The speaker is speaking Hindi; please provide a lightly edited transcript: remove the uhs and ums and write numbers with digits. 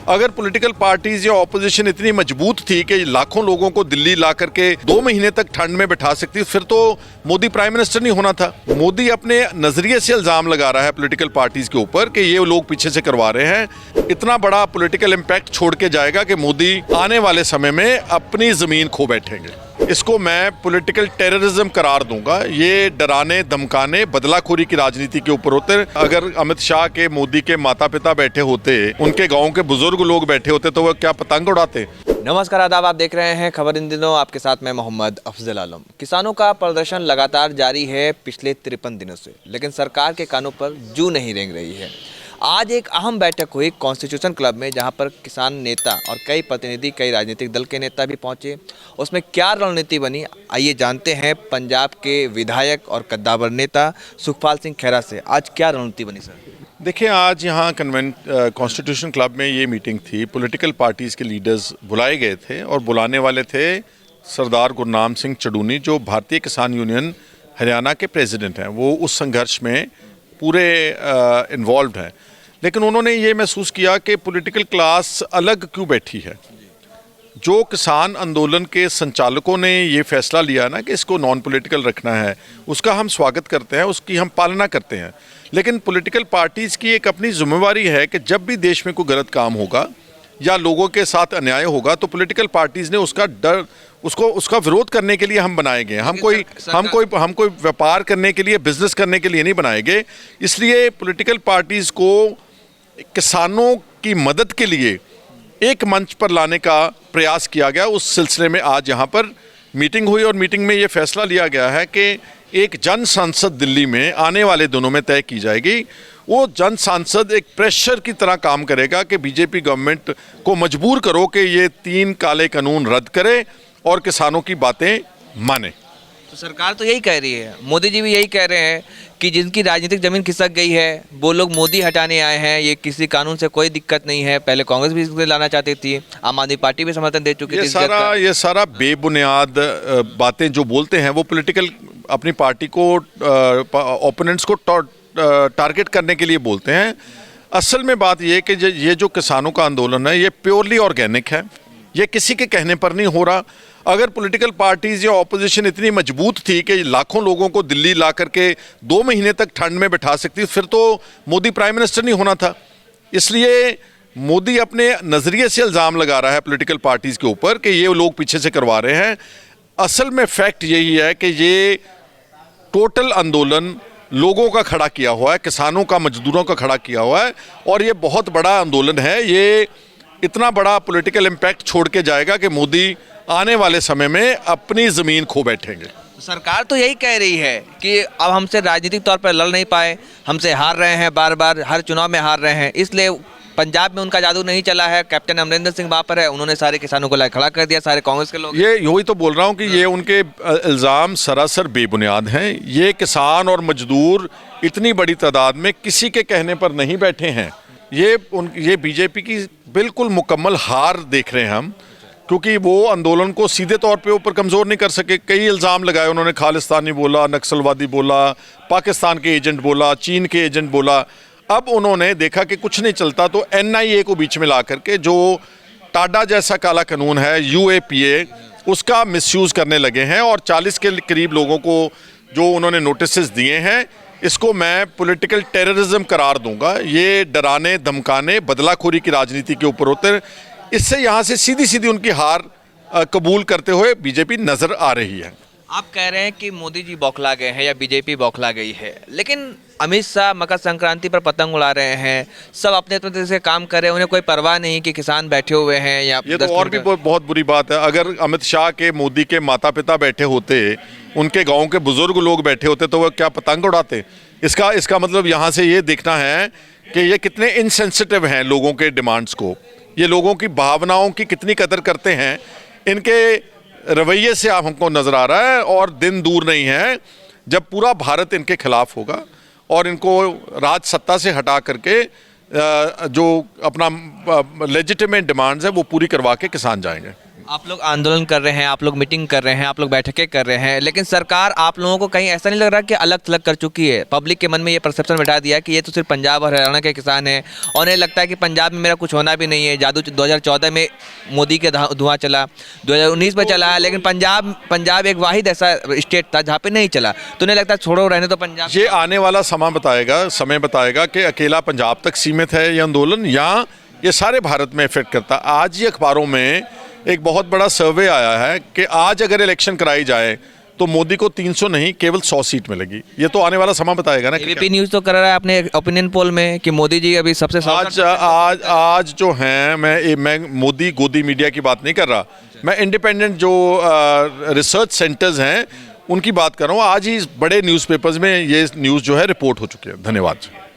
अगर पॉलिटिकल पार्टीज या ऑपोजिशन इतनी मजबूत थी कि लाखों लोगों को दिल्ली ला करके 2 महीने तक ठंड में बैठा सकती, फिर तो मोदी प्राइम मिनिस्टर नहीं होना था। मोदी अपने नजरिए से इल्जाम लगा रहा है पॉलिटिकल पार्टीज के ऊपर कि ये लोग पीछे से करवा रहे हैं। इतना बड़ा पॉलिटिकल इम्पैक्ट छोड़ के जाएगा कि मोदी आने वाले समय में अपनी जमीन खो बैठेंगे। इसको मैं पॉलिटिकल टेररिज्म करार दूंगा। ये डराने धमकाने बदलाखोरी की राजनीति के ऊपर होते। अगर अमित शाह के मोदी के माता पिता बैठे होते, उनके गांव के बुजुर्ग लोग बैठे होते, तो वो क्या पतंग उड़ाते। नमस्कार, आदाब। आप देख रहे हैं खबर इन दिनों। आपके साथ मैं मोहम्मद अफजल आलम। किसानों का प्रदर्शन लगातार जारी है पिछले 53 दिनों से, लेकिन सरकार के कानों पर जू नहीं रेंग रही है। आज एक अहम बैठक हुई कॉन्स्टिट्यूशन क्लब में, जहां पर किसान नेता और कई प्रतिनिधि, कई राजनीतिक दल के नेता भी पहुंचे। उसमें क्या रणनीति बनी, आइए जानते हैं पंजाब के विधायक और कद्दावर नेता सुखपाल सिंह खैरा से। आज क्या रणनीति बनी सर? देखिए, आज यहाँ कॉन्स्टिट्यूशन क्लब में ये मीटिंग थी। पॉलिटिकल पार्टीज़ के लीडर्स बुलाए गए थे और बुलाने वाले थे सरदार गुरनाम सिंह चड़ूनी, जो भारतीय किसान यूनियन हरियाणा के प्रेसिडेंट हैं। वो उस संघर्ष में पूरे इन्वॉल्व हैं। लेकिन उन्होंने ये महसूस किया कि पॉलिटिकल क्लास अलग क्यों बैठी है। जो किसान आंदोलन के संचालकों ने ये फैसला लिया ना कि इसको नॉन पॉलिटिकल रखना है, उसका हम स्वागत करते हैं, उसकी हम पालना करते हैं। लेकिन पॉलिटिकल पार्टीज़ की एक अपनी जिम्मेवारी है कि जब भी देश में कोई गलत काम होगा या लोगों के साथ अन्याय होगा, तो पॉलिटिकल पार्टीज़ ने उसका विरोध करने के लिए हम बनाए गए। हम कोई व्यापार करने के लिए, बिजनेस करने के लिए नहीं बनाए गए। इसलिए पॉलिटिकल पार्टीज़ को किसानों की मदद के लिए एक मंच पर लाने का प्रयास किया गया। उस सिलसिले में आज यहाँ पर मीटिंग हुई और मीटिंग में ये फैसला लिया गया है कि एक जन संसद दिल्ली में आने वाले दिनों में तय की जाएगी। वो जन संसद एक प्रेशर की तरह काम करेगा कि बीजेपी गवर्नमेंट को मजबूर करो कि ये 3 काले कानून रद्द करे और किसानों की बातें माने। तो सरकार तो यही कह रही है, मोदी जी भी यही कह रहे हैं कि जिनकी राजनीतिक जमीन खिसक गई है वो लोग मोदी हटाने आए हैं। ये किसी कानून से कोई दिक्कत नहीं है। पहले कांग्रेस भी इसको लाना चाहती थी, आम आदमी पार्टी भी समर्थन दे चुकी थी। ये सारा बेबुनियाद बातें जो बोलते हैं, वो पॉलिटिकल अपनी पार्टी को, ओपोनेंट्स को टारगेट करने के लिए बोलते हैं। असल में बात ये कि ये जो किसानों का आंदोलन है, ये प्योरली ऑर्गेनिक है। ये किसी के कहने पर नहीं हो रहा। अगर पॉलिटिकल पार्टीज या ऑपोजिशन इतनी मजबूत थी कि लाखों लोगों को दिल्ली ला करके 2 महीने तक ठंड में बैठा सकती, फिर तो मोदी प्राइम मिनिस्टर नहीं होना था। इसलिए मोदी अपने नज़रिए से इल्ज़ाम लगा रहा है पॉलिटिकल पार्टीज़ के ऊपर कि ये लोग पीछे से करवा रहे हैं। असल में फैक्ट यही है कि ये टोटल आंदोलन लोगों का खड़ा किया हुआ है, किसानों का, मजदूरों का खड़ा किया हुआ है, और ये बहुत बड़ा आंदोलन है। ये इतना बड़ा पॉलिटिकल इम्पैक्ट छोड़ के जाएगा कि मोदी आने वाले समय में अपनी ज़मीन खो बैठेंगे। सरकार तो यही कह रही है कि अब हमसे राजनीतिक तौर पर लड़ नहीं पाए, हमसे हार रहे हैं, बार बार हर चुनाव में हार रहे हैं, इसलिए पंजाब में उनका जादू नहीं चला है। कैप्टन अमरिंदर सिंह वहाँ पर है, उन्होंने सारे किसानों को ला खड़ा कर दिया, सारे कांग्रेस के लोग। ये यही तो बोल रहा हूँ कि ये उनके इल्ज़ाम सरासर बेबुनियाद हैं। ये किसान और मजदूर इतनी बड़ी तादाद में किसी के कहने पर नहीं बैठे हैं। ये बीजेपी की बिल्कुल मुकम्मल हार देख रहे हैं हम, क्योंकि वो आंदोलन को सीधे तौर पे ऊपर कमज़ोर नहीं कर सके। कई इल्ज़ाम लगाए उन्होंने, खालिस्तानी बोला, नक्सलवादी बोला, पाकिस्तान के एजेंट बोला, चीन के एजेंट बोला। अब उन्होंने देखा कि कुछ नहीं चलता, तो NIA को बीच में ला करके, जो टाडा जैसा काला कानून है, UAPA, उसका मिसयूज़ करने लगे हैं और 40 के करीब लोगों को जो उन्होंने नोटिस दिए हैं, इसको मैं पॉलिटिकल टेररिज्म करार दूंगा। ये डराने धमकाने बदलाखोरी की राजनीति के ऊपर होते। इससे यहाँ से सीधी सीधी उनकी हार कबूल करते हुए बीजेपी नज़र आ रही है। आप कह रहे हैं कि मोदी जी बौखला गए हैं या बीजेपी बौखला गई है, लेकिन अमित शाह मकर संक्रांति पर पतंग उड़ा रहे हैं, सब अपने तरह से काम कर रहे हैं, उन्हें कोई परवाह नहीं कि किसान बैठे हुए हैं। या ये तो और भी बहुत बुरी बात है। अगर अमित शाह के, मोदी के माता पिता बैठे होते, उनके गांव के बुजुर्ग लोग बैठे होते, तो वह क्या पतंग उड़ाते? इसका मतलब यहाँ से ये देखना है कि ये कितने इनसेंसिटिव हैं लोगों के डिमांड्स को, ये लोगों की भावनाओं की कितनी कदर करते हैं। इनके रवैये से आप हमको नज़र आ रहा है, और दिन दूर नहीं है जब पूरा भारत इनके खिलाफ होगा और इनको राज सत्ता से हटा करके जो अपना लेजिटिमेट डिमांड्स है वो पूरी करवा के किसान जाएंगे। आप लोग आंदोलन कर रहे हैं, आप लोग मीटिंग कर रहे हैं, आप लोग बैठकें कर रहे हैं, लेकिन सरकार आप लोगों को कहीं ऐसा नहीं लग रहा कि अलग थलग कर चुकी है? पब्लिक के मन में ये परसेप्शन बैठा दिया कि ये तो सिर्फ पंजाब और हरियाणा के किसान हैं, और उन्हें लगता है कि पंजाब में मेरा कुछ होना भी नहीं है। जादू 2014 में मोदी के धुआं चला, 2019 में चला, लेकिन पंजाब एक वाहिद ऐसा स्टेट था जहाँ पे नहीं चला। तो उन्हें लगता है छोड़ो रहने तो पंजाब। ये आने वाला समय बताएगा कि अकेला पंजाब तक सीमित है ये आंदोलन या ये सारे भारत में इफेक्ट करता। आज ही अखबारों में एक बहुत बड़ा सर्वे आया है कि आज अगर इलेक्शन कराई जाए तो मोदी को 300 नहीं केवल 100 सीट मिलेगी। ये तो आने वाला समय बताएगा ना। एबीपी न्यूज़ तो कर रहा है अपने ओपिनियन पोल में कि मोदी जी अभी सबसे आज जो हैं, मैं मोदी गोदी मीडिया की बात नहीं कर रहा, मैं इंडिपेंडेंट जो रिसर्च सेंटर्स हैं उनकी बात कर रहा हूँ। आज ही बड़े न्यूज़पेपर्स में ये न्यूज़ जो है रिपोर्ट हो चुकी है। धन्यवाद।